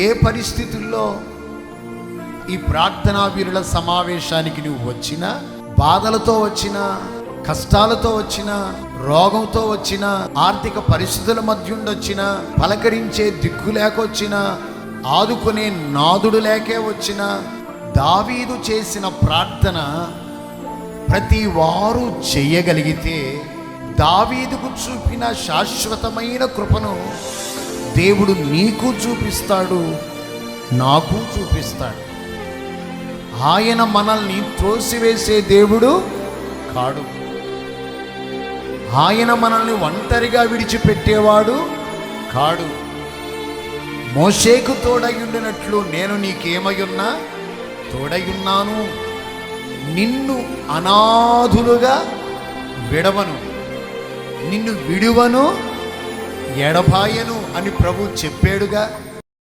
ఏ పరిస్థితుల్లో ఈ ప్రార్థనా వీరుల సమావేశానికి నువ్వు వచ్చినా, బాధలతో వచ్చినా, కష్టాలతో వచ్చినా, రోగంతో వచ్చినా, ఆర్థిక పరిస్థితుల మధ్య ఉండొచ్చినా, పలకరించే దిక్కు లేకొచ్చినా, ఆదుకునే నాదుడు లేకే వచ్చినా, దావీదు చేసిన ప్రార్థన ప్రతి వారు చెయ్యగలిగితే దావీదుకు చూపిన శాశ్వతమైన కృపను దేవుడు నీకు చూపిస్తాడు, నాకు చూపిస్తాడు. ఆయన మనల్ని త్రోసివేసే దేవుడు కాడు. ఆయన మనల్ని ఒంటరిగా విడిచిపెట్టేవాడు కాడు. మోషేకు తోడయుండినట్లు నేను నీకేమయున్నా తోడయున్నాను, నిన్ను అనాథులుగా విడవను, నిన్ను విడువను, ఎడబాయను అని ప్రభు చెప్పాడుగా.